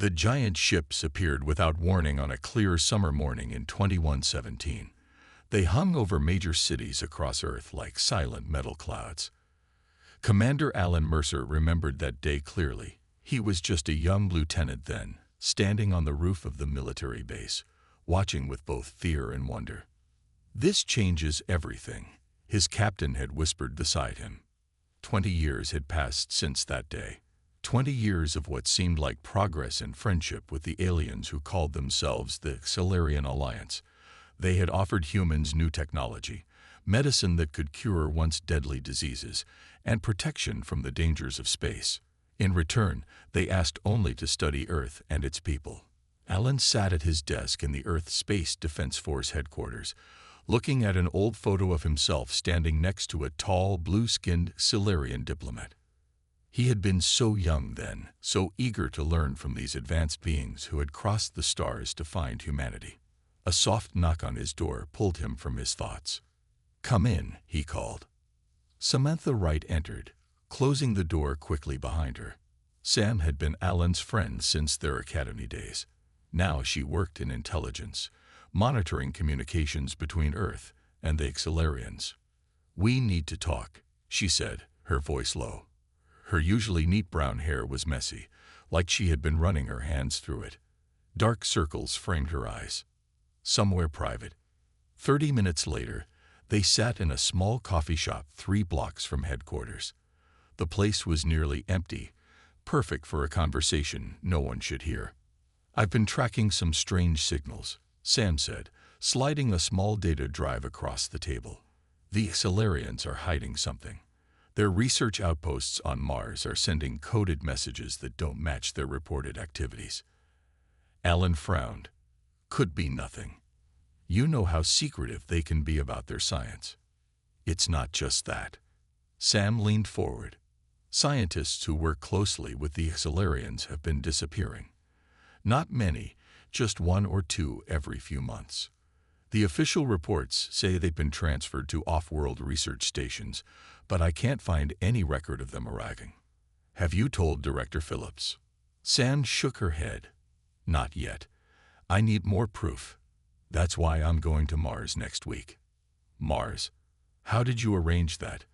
The giant ships appeared without warning on a clear summer morning in 2117. They hung over major cities across Earth like silent metal clouds. Commander Alan Mercer remembered that day clearly. He was just a young lieutenant then, standing on the roof of the military base, watching with both fear and wonder. "This changes everything," his captain had whispered beside him. 20 years had passed since that day. 20 years of what seemed like progress and friendship with the aliens who called themselves the Solarian Alliance. They had offered humans new technology, medicine that could cure once deadly diseases, and protection from the dangers of space. In return, they asked only to study Earth and its people. Alan sat at his desk in the Earth Space Defense Force headquarters, looking at an old photo of himself standing next to a tall, blue-skinned Solarian diplomat. He had been so young then, so eager to learn from these advanced beings who had crossed the stars to find humanity. A soft knock on his door pulled him from his thoughts. "Come in," he called. Samantha Wright entered, closing the door quickly behind her. Sam had been Alan's friend since their academy days. Now she worked in intelligence, monitoring communications between Earth and the Solarians. "We need to talk," she said, her voice low. Her usually neat brown hair was messy, like she had been running her hands through it. Dark circles framed her eyes. "Somewhere private." 30 minutes later, they sat in a small coffee shop 3 blocks from headquarters. The place was nearly empty, perfect for a conversation no one should hear. "I've been tracking some strange signals," Sam said, sliding a small data drive across the table. "The Solarians are hiding something. Their research outposts on Mars are sending coded messages that don't match their reported activities." Alan frowned. "Could be nothing. You know how secretive they can be about their science." "It's not just that." Sam leaned forward. "Scientists who work closely with the Solarians have been disappearing. Not many, just 1 or 2 every few months. The official reports say they've been transferred to off-world research stations, but I can't find any record of them arriving." "Have you told Director Phillips?" Sam shook her head. "Not yet. I need more proof. That's why I'm going to Mars next week." "Mars? How did you arrange that?"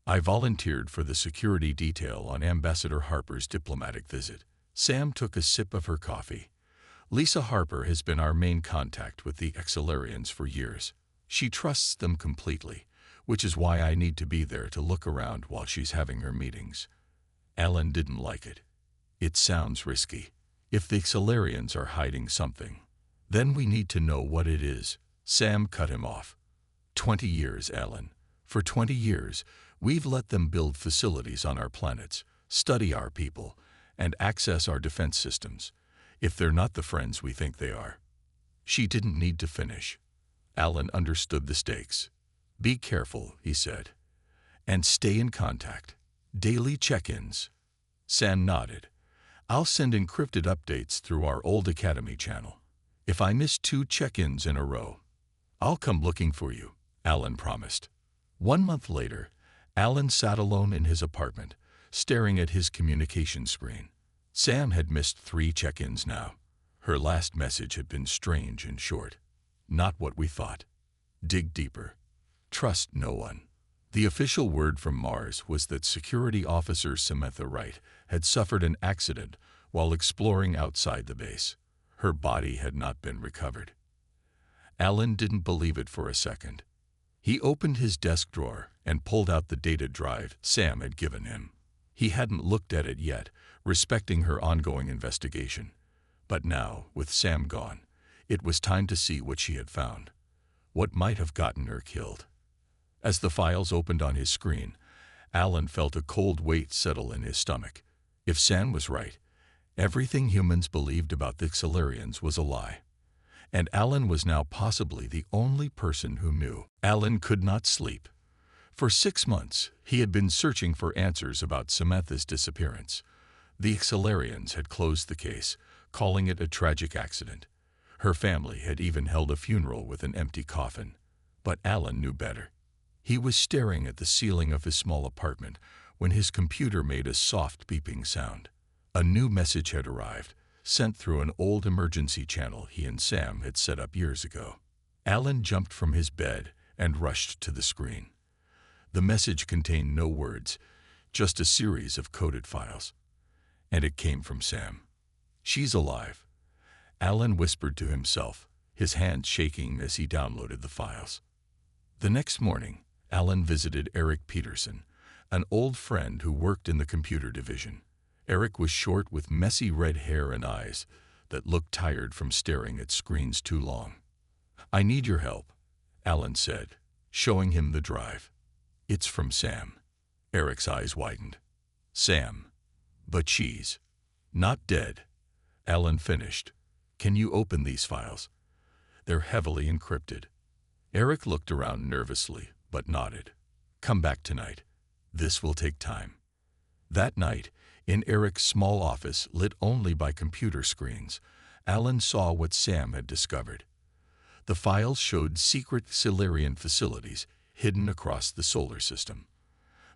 "I volunteered for the security detail on Ambassador Harper's diplomatic visit." Sam took a sip of her coffee. "Lisa Harper has been our main contact with the Solarians for years. She trusts them completely, which is why I need to be there to look around while she's having her meetings." Alan didn't like it. "It sounds risky. If the Solarians are hiding something, then we need to know what it is." Sam cut him off. 20 years, Alan. For 20 years, we've let them build facilities on our planets, study our people, and access our defense systems. If they're not the friends we think they are." She didn't need to finish. Alan understood the stakes. "Be careful," he said, "and stay in contact. Daily check-ins." Sam nodded. "I'll send encrypted updates through our old Academy channel. If I miss 2 check-ins in a row, I'll come looking for you," Alan promised. 1 month later, Alan sat alone in his apartment, staring at his communication screen. Sam had missed 3 check-ins now. Her last message had been strange and short. "Not what we thought. Dig deeper. Trust no one." The official word from Mars was that Security Officer Samantha Wright had suffered an accident while exploring outside the base. Her body had not been recovered. Alan didn't believe it for a second. He opened his desk drawer and pulled out the data drive Sam had given him. He hadn't looked at it yet, respecting her ongoing investigation. But now, with Sam gone, it was time to see what she had found. What might have gotten her killed? As the files opened on his screen, Alan felt a cold weight settle in his stomach. If Sam was right, everything humans believed about the Solarians was a lie. And Alan was now possibly the only person who knew. Alan could not sleep. For 6 months, he had been searching for answers about Samantha's disappearance. The Solarians had closed the case, calling it a tragic accident. Her family had even held a funeral with an empty coffin. But Alan knew better. He was staring at the ceiling of his small apartment when his computer made a soft beeping sound. A new message had arrived, sent through an old emergency channel he and Sam had set up years ago. Alan jumped from his bed and rushed to the screen. The message contained no words, just a series of coded files. And it came from Sam. "She's alive," Alan whispered to himself, his hands shaking as he downloaded the files. The next morning, Alan visited Eric Peterson, an old friend who worked in the computer division. Eric was short with messy red hair and eyes that looked tired from staring at screens too long. "I need your help," Alan said, showing him the drive. "It's from Sam." Eric's eyes widened. "Sam. But she's not dead," Alan finished. "Can you open these files? They're heavily encrypted." Eric looked around nervously, but nodded. "Come back tonight. This will take time." That night, in Eric's small office lit only by computer screens, Alan saw what Sam had discovered. The files showed secret Silurian facilities hidden across the solar system.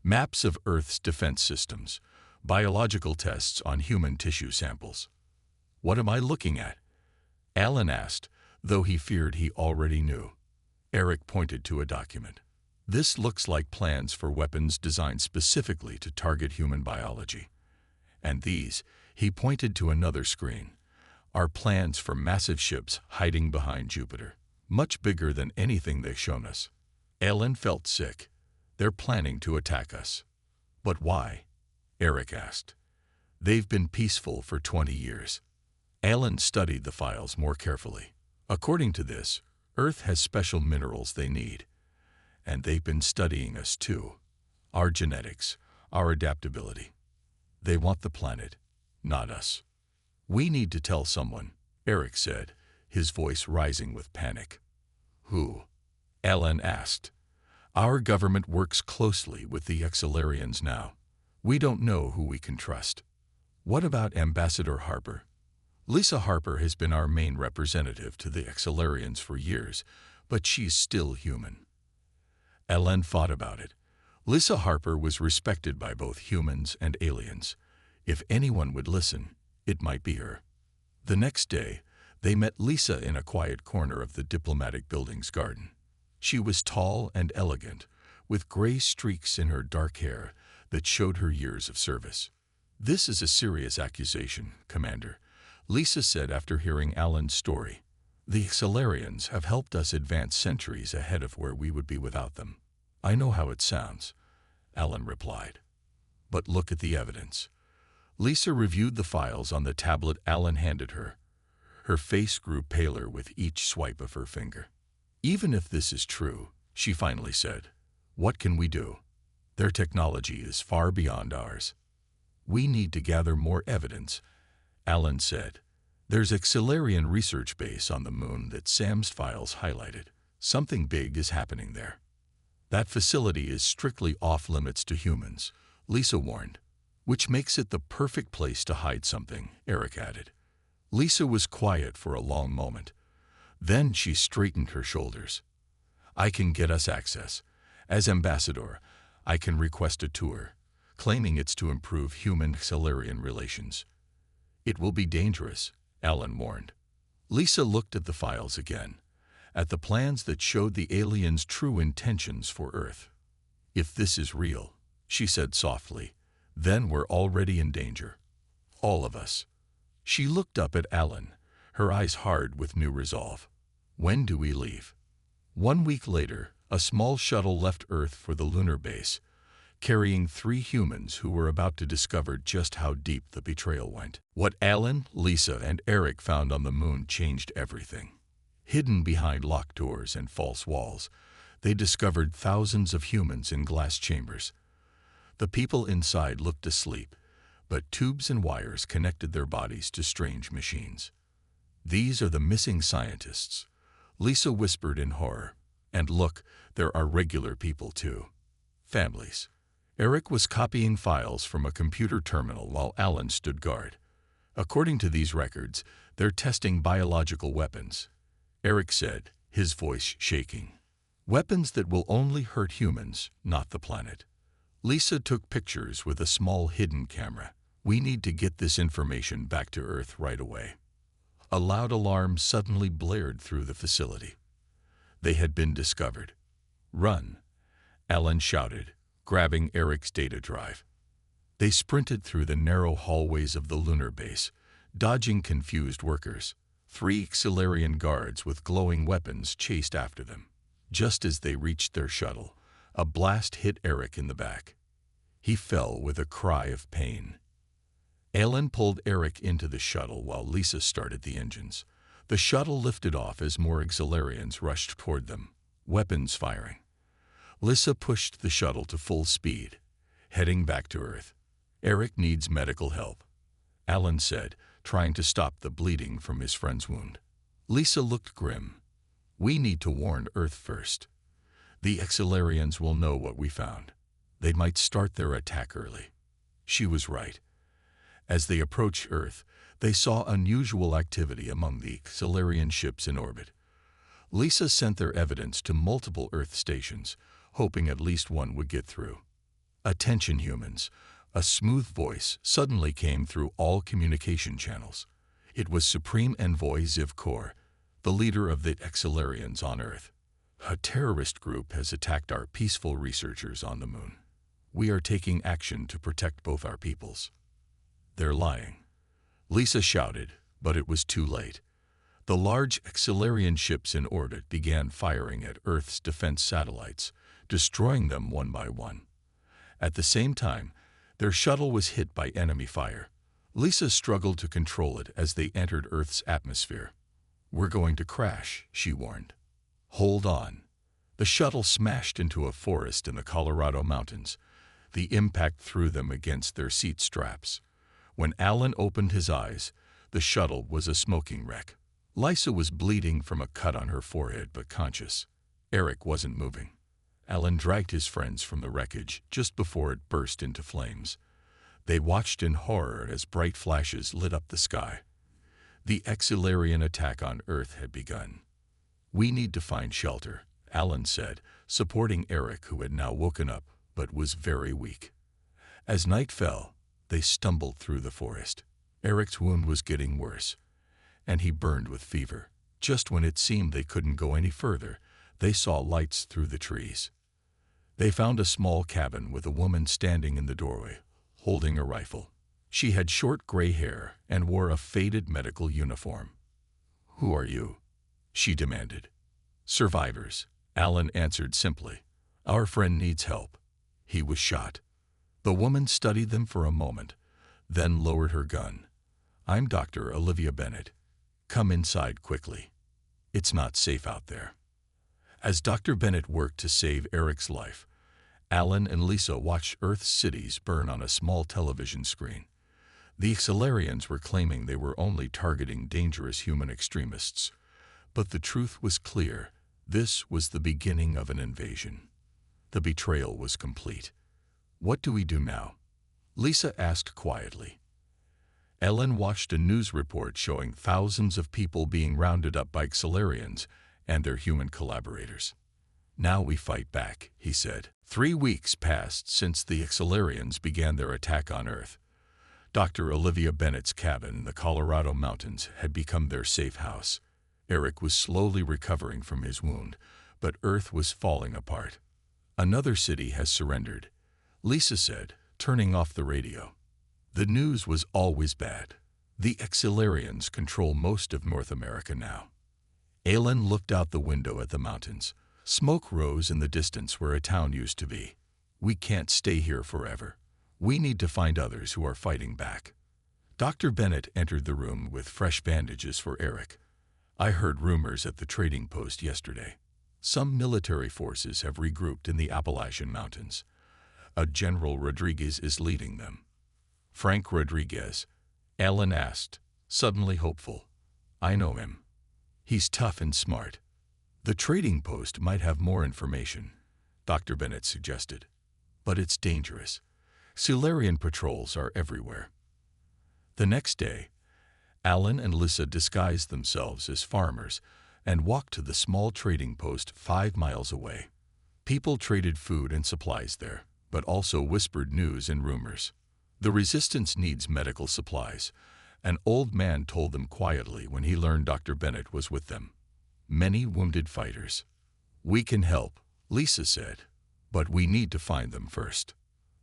Maps of Earth's defense systems, biological tests on human tissue samples. "What am I looking at?" Alan asked, though he feared he already knew. Eric pointed to a document. "This looks like plans for weapons designed specifically to target human biology. And these," he pointed to another screen, "are plans for massive ships hiding behind Jupiter, much bigger than anything they've shown us." Alan felt sick. "They're planning to attack us." "But why?" Eric asked. "They've been peaceful for 20 years. Alan studied the files more carefully. "According to this, Earth has special minerals they need. And they've been studying us too. Our genetics, our adaptability. They want the planet, not us." "We need to tell someone," Eric said, his voice rising with panic. "Who?" Alan asked. "Our government works closely with the Exilarians now. We don't know who we can trust." "What about Ambassador Harper?" "Lisa Harper has been our main representative to the Exilarians for years, but she's still human." Alan thought about it. Lisa Harper was respected by both humans and aliens. If anyone would listen, it might be her. The next day, they met Lisa in a quiet corner of the diplomatic building's garden. She was tall and elegant, with gray streaks in her dark hair that showed her years of service. "This is a serious accusation, Commander," Lisa said after hearing Alan's story. "The Exilarians have helped us advance centuries ahead of where we would be without them." "I know how it sounds," Alan replied. "But look at the evidence." Lisa reviewed the files on the tablet Alan handed her. Her face grew paler with each swipe of her finger. "Even if this is true," she finally said, "what can we do? Their technology is far beyond ours." "We need to gather more evidence," Alan said. "There's a Xilarian research base on the moon that Sam's files highlighted. Something big is happening there." "That facility is strictly off-limits to humans," Lisa warned. "Which makes it the perfect place to hide something," Eric added. Lisa was quiet for a long moment. Then she straightened her shoulders. "I can get us access. As ambassador, I can request a tour, claiming it's to improve human-Xilarian relations." "It will be dangerous," Alan warned. Lisa looked at the files again, at the plans that showed the aliens' true intentions for Earth. "If this is real," she said softly, "then we're already in danger. All of us." She looked up at Alan, her eyes hard with new resolve. "When do we leave?" 1 week later, a small shuttle left Earth for the lunar base, carrying 3 humans who were about to discover just how deep the betrayal went. What Alan, Lisa, and Eric found on the moon changed everything. Hidden behind locked doors and false walls, they discovered thousands of humans in glass chambers. The people inside looked asleep, but tubes and wires connected their bodies to strange machines. "These are the missing scientists," Lisa whispered in horror. "And look, there are regular people too. Families." Eric was copying files from a computer terminal while Alan stood guard. "According to these records, they're testing biological weapons," Eric said, his voice shaking. "Weapons that will only hurt humans, not the planet." Lisa took pictures with a small hidden camera. We need to get this information back to Earth right away. A loud alarm suddenly blared through the facility. They had been discovered. Run, Alan shouted, grabbing Eric's data drive. They sprinted through the narrow hallways of the lunar base, dodging confused workers. 3 Xilarian guards with glowing weapons chased after them. Just as they reached their shuttle, a blast hit Eric in the back. He fell with a cry of pain. Alan pulled Eric into the shuttle while Lisa started the engines. The shuttle lifted off as more Xilarians rushed toward them, weapons firing. Lisa pushed the shuttle to full speed, heading back to Earth. Eric needs medical help, Alan said, trying to stop the bleeding from his friend's wound. Lisa looked grim. We need to warn Earth first. The Xilarians will know what we found. They might start their attack early. She was right. As they approached Earth, they saw unusual activity among the Xilarian ships in orbit. Lisa sent their evidence to multiple Earth stations, hoping at least one would get through. Attention humans, a smooth voice suddenly came through all communication channels. It was Supreme Envoy Zivkor, the leader of the Xilarians on Earth. A terrorist group has attacked our peaceful researchers on the moon. We are taking action to protect both our peoples. They're lying, Lisa shouted, but it was too late. The large Xilarian ships in orbit began firing at Earth's defense satellites, destroying them one by one. At the same time, their shuttle was hit by enemy fire. Lisa struggled to control it as they entered Earth's atmosphere. We're going to crash, she warned. Hold on. The shuttle smashed into a forest in the Colorado mountains. The impact threw them against their seat straps. When Alan opened his eyes, the shuttle was a smoking wreck. Lisa was bleeding from a cut on her forehead but conscious. Eric wasn't moving. Alan dragged his friends from the wreckage just before it burst into flames. They watched in horror as bright flashes lit up the sky. The Xilarian attack on Earth had begun. We need to find shelter, Alan said, supporting Eric, who had now woken up but was very weak. As night fell, they stumbled through the forest. Eric's wound was getting worse, and he burned with fever. Just when it seemed they couldn't go any further, they saw lights through the trees. They found a small cabin with a woman standing in the doorway, holding a rifle. She had short gray hair and wore a faded medical uniform. Who are you? She demanded. Survivors, Alan answered simply. Our friend needs help. He was shot. The woman studied them for a moment, then lowered her gun. I'm Dr. Olivia Bennett. Come inside quickly. It's not safe out there. As Dr. Bennett worked to save Eric's life, Alan and Lisa watched Earth's cities burn on a small television screen. The Xilarians were claiming they were only targeting dangerous human extremists, but the truth was clear. This was the beginning of an invasion. The betrayal was complete. What do we do now? Lisa asked quietly. Ellen watched a news report showing thousands of people being rounded up by Xilarians and their human collaborators. Now we fight back, he said. 3 weeks passed since the Xilarians began their attack on Earth. Dr. Olivia Bennett's cabin in the Colorado mountains had become their safe house. Eric was slowly recovering from his wound, but Earth was falling apart. Another city has surrendered, Lisa said, turning off the radio. The news was always bad. The Xilarians control most of North America now. Alan looked out the window at the mountains. Smoke rose in the distance where a town used to be. We can't stay here forever. We need to find others who are fighting back. Dr. Bennett entered the room with fresh bandages for Eric. I heard rumors at the trading post yesterday. Some military forces have regrouped in the Appalachian Mountains. A General Rodriguez is leading them. Frank Rodriguez? Alan asked, suddenly hopeful. I know him. He's tough and smart. The trading post might have more information, Dr. Bennett suggested. But it's dangerous. Xilarian patrols are everywhere. The next day, Alan and Lisa disguised themselves as farmers and walked to the small trading post 5 miles away. People traded food and supplies there, but also whispered news and rumors. The resistance needs medical supplies. An old man told them quietly when he learned Dr. Bennett was with them. Many wounded fighters. We can help, Lisa said, but we need to find them first.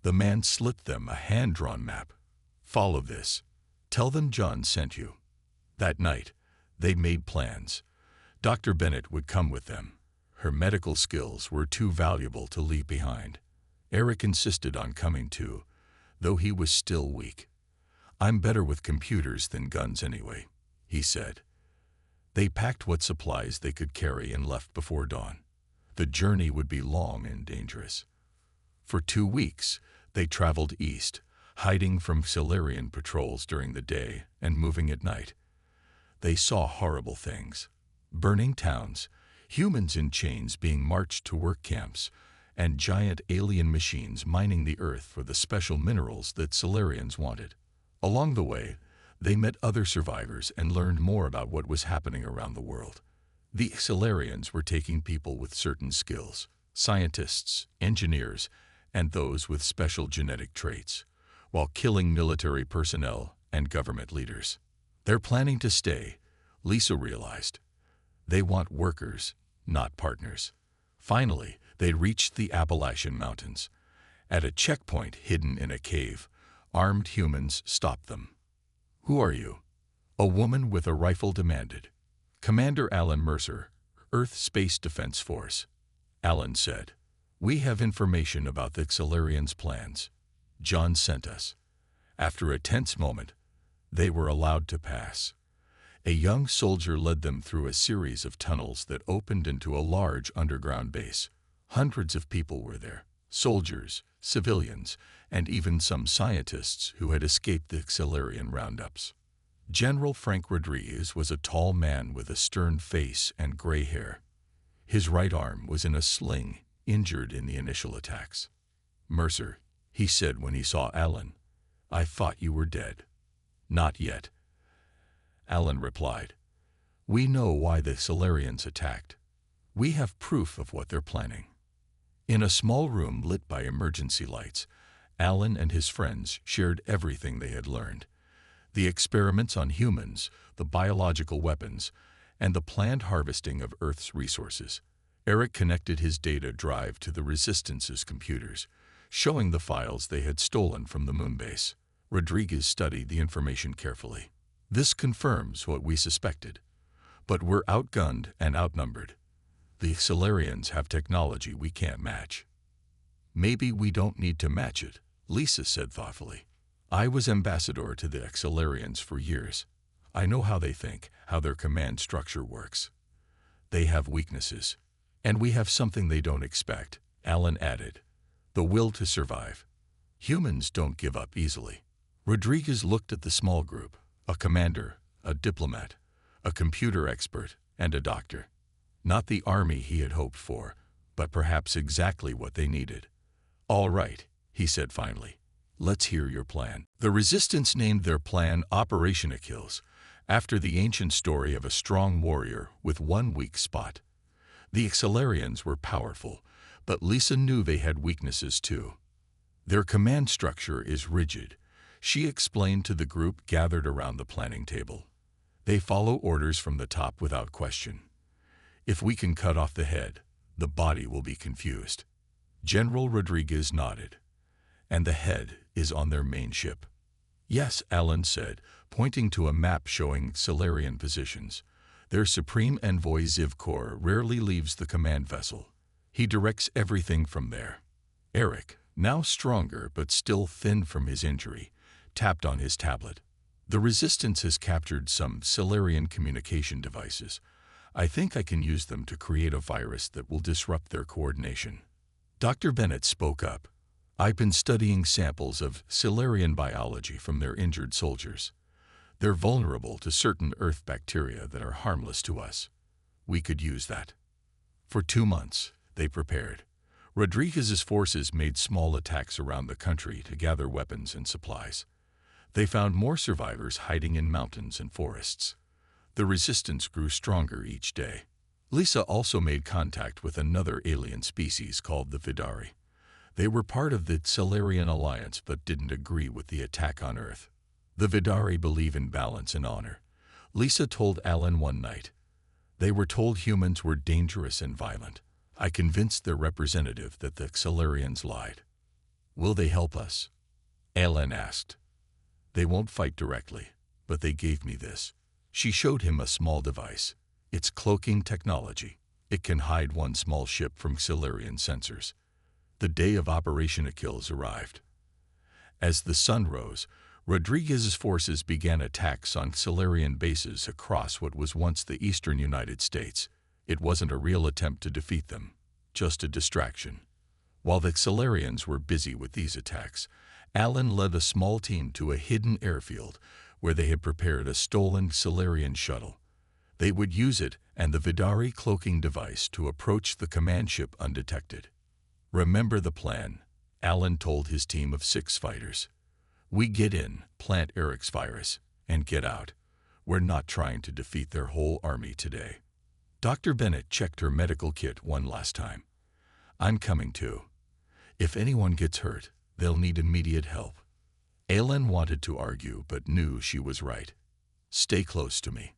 The man slipped them a hand-drawn map. Follow this. Tell them John sent you. That night, they made plans. Dr. Bennett would come with them. Her medical skills were too valuable to leave behind. Eric insisted on coming too, though he was still weak. I'm better with computers than guns anyway, he said. They packed what supplies they could carry and left before dawn. The journey would be long and dangerous. For 2 weeks, they traveled east, hiding from Solarian patrols during the day and moving at night. They saw horrible things. Burning towns, humans in chains being marched to work camps, and giant alien machines mining the earth for the special minerals that Solarians wanted. Along the way, they met other survivors and learned more about what was happening around the world. The Solarians were taking people with certain skills, scientists, engineers, and those with special genetic traits, while killing military personnel and government leaders. They're planning to stay, Lisa realized. They want workers, not partners. Finally, they reached the Appalachian Mountains. At a checkpoint hidden in a cave, armed humans stopped them. Who are you? A woman with a rifle demanded. Commander Alan Mercer, Earth Space Defense Force. Alan said, we have information about the Solarians' plans. John sent us. After a tense moment, they were allowed to pass. A young soldier led them through a series of tunnels that opened into a large underground base. Hundreds of people were there, soldiers, civilians, and even some scientists who had escaped the Solarian roundups. General Frank Rodriguez was a tall man with a stern face and gray hair. His right arm was in a sling, injured in the initial attacks. Mercer, he said when he saw Alan, I thought you were dead. Not yet. Alan replied, we know why the Solarians attacked. We have proof of what they're planning. In a small room lit by emergency lights, Alan and his friends shared everything they had learned. The experiments on humans, the biological weapons, and the planned harvesting of Earth's resources. Eric connected his data drive to the Resistance's computers, showing the files they had stolen from the moonbase. Rodriguez studied the information carefully. This confirms what we suspected. But we're outgunned and outnumbered. The Solarians have technology we can't match. Maybe we don't need to match it, Lisa said thoughtfully. I was ambassador to the Solarians for years. I know how they think, how their command structure works. They have weaknesses. And we have something they don't expect, Alan added. The will to survive. Humans don't give up easily. Rodriguez looked at the small group, a commander, a diplomat, a computer expert, and a doctor. Not the army he had hoped for, but perhaps exactly what they needed. All right, he said finally. Let's hear your plan. The Resistance named their plan Operation Achilles, after the ancient story of a strong warrior with one weak spot. The Solarians were powerful, but Lisa knew they had weaknesses too. Their command structure is rigid, she explained to the group gathered around the planning table. They follow orders from the top without question. If we can cut off the head, the body will be confused. General Rodriguez nodded. And the head is on their main ship. Yes, Alan said, pointing to a map showing Solarian positions. Their supreme envoy Zivkor rarely leaves the command vessel. He directs everything from there. Eric, now stronger but still thin from his injury, tapped on his tablet. The Resistance has captured some Solarian communication devices. I think I can use them to create a virus that will disrupt their coordination. Dr. Bennett spoke up. I've been studying samples of Solarian biology from their injured soldiers. They're vulnerable to certain Earth bacteria that are harmless to us. We could use that. For 2 months, they prepared. Rodriguez's forces made small attacks around the country to gather weapons and supplies. They found more survivors hiding in mountains and forests. The Resistance grew stronger each day. Lisa also made contact with another alien species called the Vidari. They were part of the Xelarian alliance but didn't agree with the attack on Earth. The Vidari believe in balance and honor, Lisa told Alan one night. They were told humans were dangerous and violent. I convinced their representative that the Xelarians lied. Will they help us? Alan asked. They won't fight directly, but they gave me this. She showed him a small device. It's cloaking technology. It can hide one small ship from Xelarian sensors. The day of Operation Achilles arrived. As the sun rose, Rodriguez's forces began attacks on Xelarian bases across what was once the eastern United States. It wasn't a real attempt to defeat them, just a distraction. While the Xelarians were busy with these attacks, Alan led a small team to a hidden airfield where they had prepared a stolen Xelarian shuttle. They would use it and the Vidari cloaking device to approach the command ship undetected. Remember the plan, Alan told his team of 6 fighters. We get in, plant Eric's virus, and get out. We're not trying to defeat their whole army today. Dr. Bennett checked her medical kit one last time. I'm coming too. If anyone gets hurt, they'll need immediate help. Alan wanted to argue but knew she was right. Stay close to me.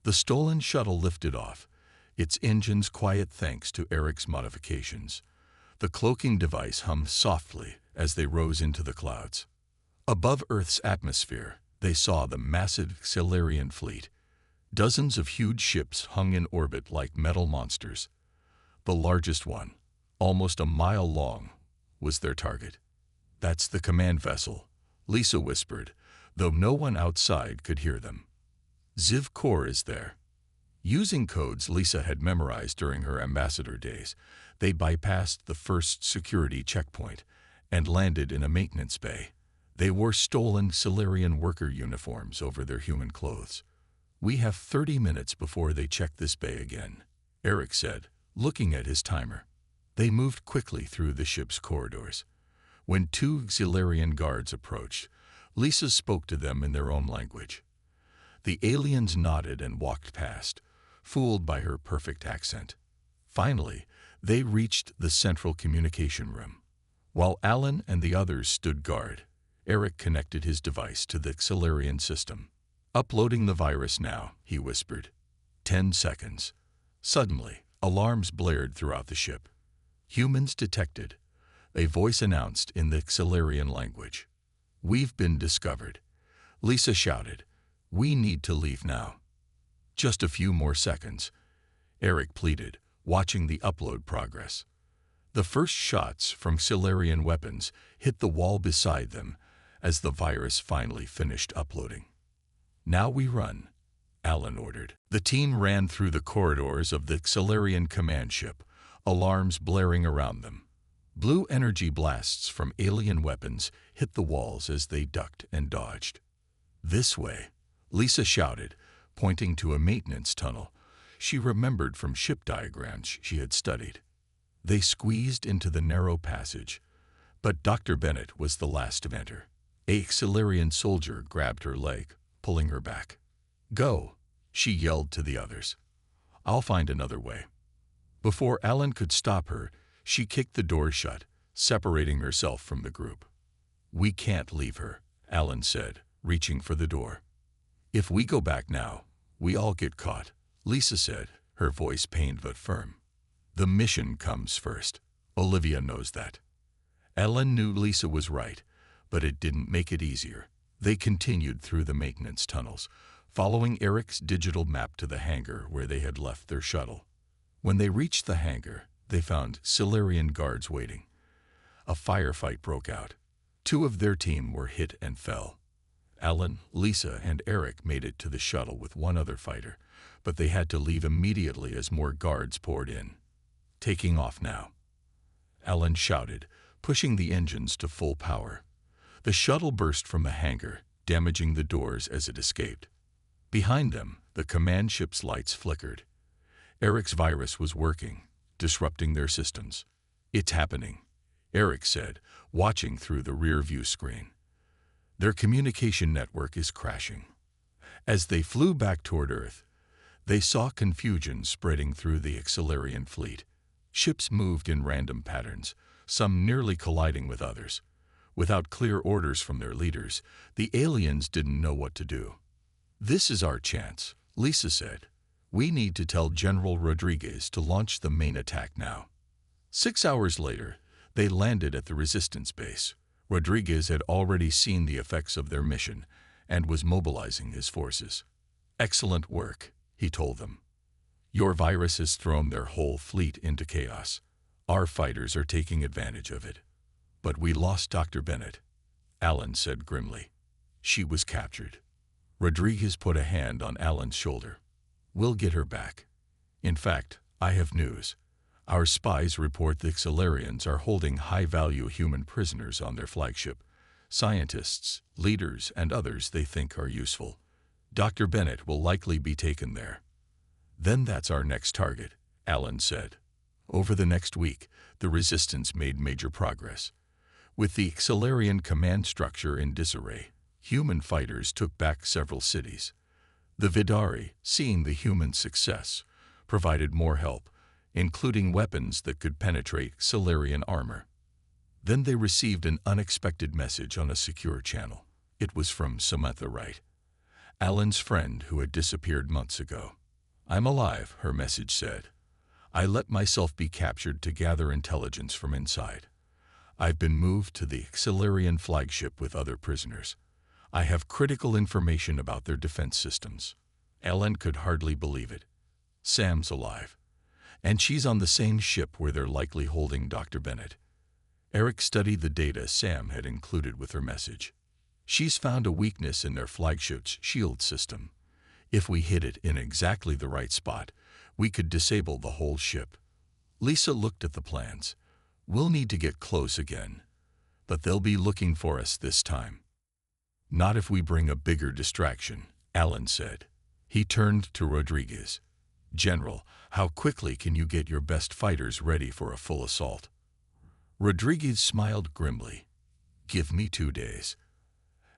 The stolen shuttle lifted off, its engines quiet thanks to Eric's modifications. The cloaking device hummed softly as they rose into the clouds. Above Earth's atmosphere, they saw the massive Xelarian fleet. Dozens of huge ships hung in orbit like metal monsters. The largest one, almost a mile long, was their target. That's the command vessel, Lisa whispered, though no one outside could hear them. Ziv Kor is there. Using codes Lisa had memorized during her ambassador days, they bypassed the first security checkpoint and landed in a maintenance bay. They wore stolen Xelarian worker uniforms over their human clothes. We have 30 minutes before they check this bay again, Eric said, looking at his timer. They moved quickly through the ship's corridors. When 2 Xelarian guards approached, Lisa spoke to them in their own language. The aliens nodded and walked past, fooled by her perfect accent. Finally, they reached the central communication room. While Alan and the others stood guard, Eric connected his device to the Xelarian system. Uploading the virus now, he whispered. 10 seconds. Suddenly, alarms blared throughout the ship. Humans detected. A voice announced in the Xelarian language. We've been discovered. Lisa shouted. We need to leave now. Just a few more seconds, Eric pleaded, watching the upload progress. The first shots from Xelarian weapons hit the wall beside them as the virus finally finished uploading. Now we run, Alan ordered. The team ran through the corridors of the Xelarian command ship, alarms blaring around them. Blue energy blasts from alien weapons hit the walls as they ducked and dodged. This way, Lisa shouted, pointing to a maintenance tunnel she remembered from ship diagrams she had studied. They squeezed into the narrow passage, but Dr. Bennett was the last to enter. A Xelarian soldier grabbed her leg, pulling her back. Go, she yelled to the others. I'll find another way. Before Alan could stop her, she kicked the door shut, separating herself from the group. We can't leave her, Alan said, reaching for the door. If we go back now, we all get caught, Lisa said, her voice pained but firm. The mission comes first. Olivia knows that. Alan knew Lisa was right, but it didn't make it easier. They continued through the maintenance tunnels, following Eric's digital map to the hangar where they had left their shuttle. When they reached the hangar, they found Xelarian guards waiting. A firefight broke out. 2 of their team were hit and fell. Alan, Lisa, and Eric made it to the shuttle with 1 other fighter, but they had to leave immediately as more guards poured in. Taking off now, Alan shouted, pushing the engines to full power. The shuttle burst from the hangar, damaging the doors as it escaped. Behind them, the command ship's lights flickered. Eric's virus was working, disrupting their systems. It's happening, Eric said, watching through the rear-view screen. Their communication network is crashing. As they flew back toward Earth, they saw confusion spreading through the Xelarian fleet. Ships moved in random patterns, some nearly colliding with others. Without clear orders from their leaders, the aliens didn't know what to do. "This is our chance," Lisa said. "We need to tell General Rodriguez to launch the main attack now." 6 hours later, they landed at the resistance base. Rodriguez had already seen the effects of their mission and was mobilizing his forces. "Excellent work," he told them. "Your virus has thrown their whole fleet into chaos. Our fighters are taking advantage of it." "But we lost Dr. Bennett," Alan said grimly. "She was captured." Rodriguez put a hand on Alan's shoulder. "We'll get her back. In fact, I have news. Our spies report the Xilarians are holding high-value human prisoners on their flagship. Scientists, leaders, and others they think are useful. Dr. Bennett will likely be taken there." "Then that's our next target," Alan said. Over the next week, the resistance made major progress. With the Xilarian command structure in disarray, human fighters took back several cities. The Vidari, seeing the human success, provided more help, including weapons that could penetrate Xilarian armor. Then they received an unexpected message on a secure channel. It was from Samantha Wright, Alan's friend who had disappeared months ago. "I'm alive," her message said. "I let myself be captured to gather intelligence from inside. I've been moved to the Xilarian flagship with other prisoners. I have critical information about their defense systems." Alan could hardly believe it. "Sam's alive. And she's on the same ship where they're likely holding Dr. Bennett." Eric studied the data Sam had included with her message. "She's found a weakness in their flagship's shield system. If we hit it in exactly the right spot, we could disable the whole ship." Lisa looked at the plans. "We'll need to get close again. But they'll be looking for us this time." "Not if we bring a bigger distraction," Alan said. He turned to Rodriguez. "General, how quickly can you get your best fighters ready for a full assault?" Rodriguez smiled grimly. "Give me 2 days."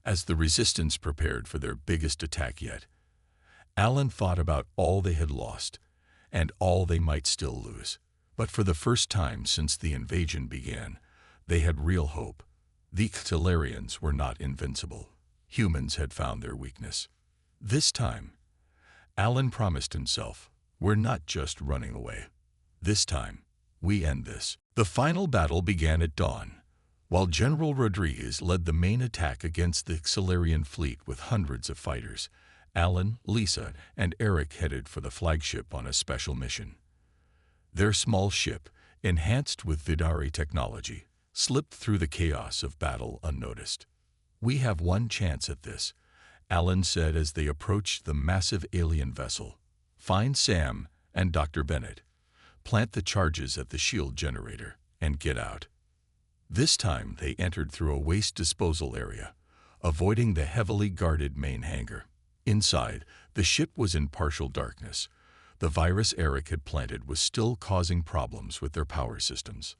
As the resistance prepared for their biggest attack yet, Alan thought about all they had lost and all they might still lose. But for the first time since the invasion began, they had real hope. The Xilarians were not invincible. Humans had found their weakness. This time, Alan promised himself, "We're not just running away. This time, we end this." The final battle began at dawn. While General Rodriguez led the main attack against the Xilarian fleet with hundreds of fighters, Alan, Lisa, and Eric headed for the flagship on a special mission. Their small ship, enhanced with Vidari technology, slipped through the chaos of battle unnoticed. "We have one chance at this," Alan said as they approached the massive alien vessel. "Find Sam and Dr. Bennett. Plant the charges at the shield generator and get out." This time they entered through a waste disposal area, avoiding the heavily guarded main hangar. Inside, the ship was in partial darkness. The virus Eric had planted was still causing problems with their power systems.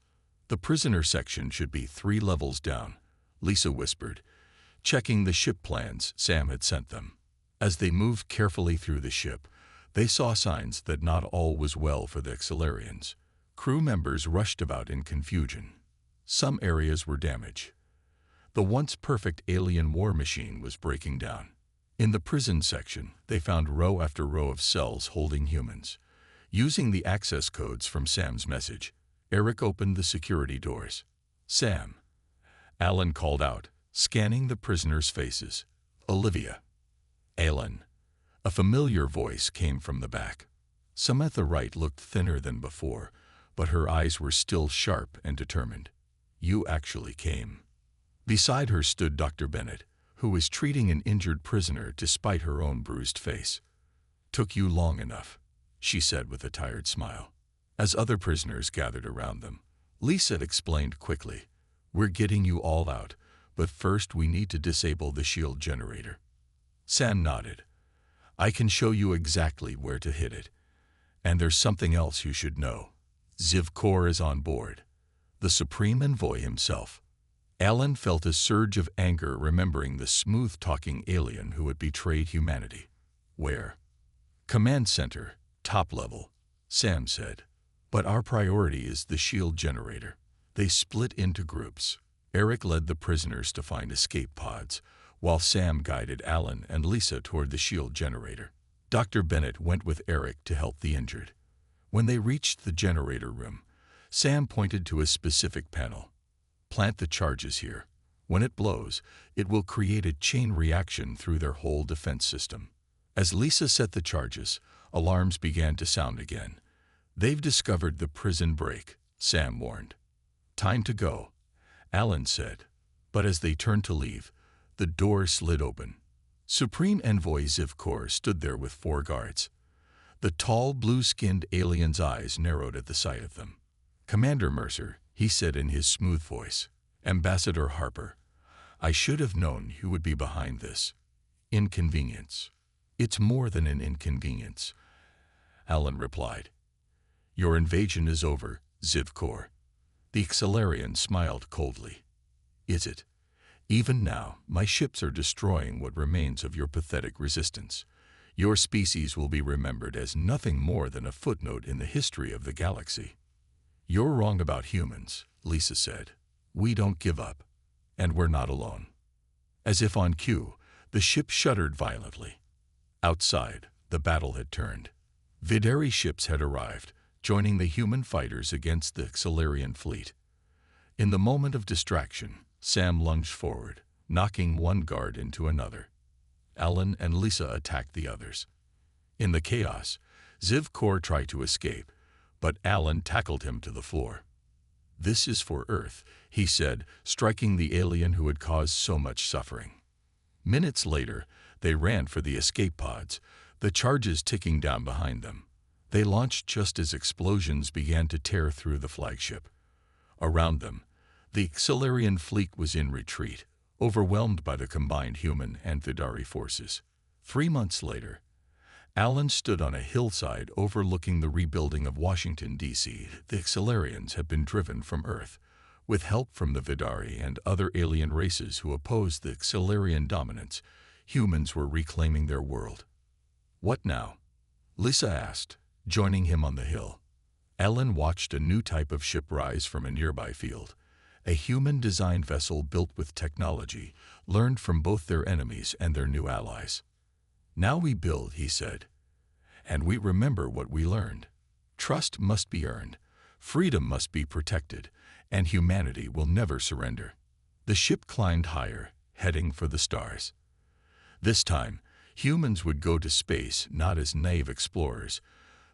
"The prisoner section should be 3 levels down," Lisa whispered, checking the ship plans Sam had sent them. As they moved carefully through the ship, they saw signs that not all was well for the Xilarians. Crew members rushed about in confusion. Some areas were damaged. The once perfect alien war machine was breaking down. In the prison section, they found row after row of cells holding humans. Using the access codes from Sam's message, Eric opened the security doors. "Sam," Alan called out, scanning the prisoners' faces. "Olivia." "Alan." A familiar voice came from the back. Samantha Wright looked thinner than before, but her eyes were still sharp and determined. "You actually came." Beside her stood Dr. Bennett, who was treating an injured prisoner despite her own bruised face. "Took you long enough," she said with a tired smile. As other prisoners gathered around them, Lisa explained quickly, "We're getting you all out, but first we need to disable the shield generator." Sam nodded. "I can show you exactly where to hit it. And there's something else you should know. Zivkor is on board. The Supreme Envoy himself." Alan felt a surge of anger remembering the smooth-talking alien who had betrayed humanity. "Where?" "Command center, top level," Sam said. "But our priority is the shield generator. They split into groups. Eric led the prisoners to find escape pods, while Sam guided Alan and Lisa toward the shield generator. Dr. Bennett went with Eric to help the injured. When they reached the generator room, Sam pointed to a specific panel. "Plant the charges here. When it blows, it will create a chain reaction through their whole defense system." As Lisa set the charges, alarms began to sound again. "They've discovered the prison break," Sam warned. "Time to go," Alan said. But as they turned to leave, the door slid open. Supreme Envoy Zivkor stood there with 4 guards. The tall, blue-skinned alien's eyes narrowed at the sight of them. "Commander Mercer," he said in his smooth voice. "Ambassador Harper, I should have known you would be behind this. Inconvenience." "It's more than an inconvenience," Alan replied. "Your invasion is over, Zivkor." The Xelarian smiled coldly. "Is it? Even now, my ships are destroying what remains of your pathetic resistance. Your species will be remembered as nothing more than a footnote in the history of the galaxy." "You're wrong about humans," Lisa said. "We don't give up. And we're not alone." As if on cue, the ship shuddered violently. Outside, the battle had turned. Vidari ships had arrived, joining the human fighters against the Xelarian fleet. In the moment of distraction, Sam lunged forward, knocking one guard into another. Alan and Lisa attacked the others. In the chaos, Zivkor tried to escape, but Alan tackled him to the floor. "This is for Earth," he said, striking the alien who had caused so much suffering. Minutes later, they ran for the escape pods, the charges ticking down behind them. They launched just as explosions began to tear through the flagship. Around them, the Xelarian fleet was in retreat, overwhelmed by the combined human and Vidari forces. 3 months later, Alan stood on a hillside overlooking the rebuilding of Washington, D.C. The Xelarians had been driven from Earth, with help from the Vidari and other alien races who opposed the Xelarian dominance. Humans were reclaiming their world. "What now?" Lisa asked, joining him on the hill. Alan watched a new type of ship rise from a nearby field, a human-designed vessel built with technology, learned from both their enemies and their new allies. "Now we build," he said, "and we remember what we learned. Trust must be earned, freedom must be protected, and humanity will never surrender." The ship climbed higher, heading for the stars. This time, humans would go to space not as naive explorers,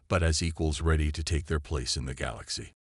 but as equals ready to take their place in the galaxy.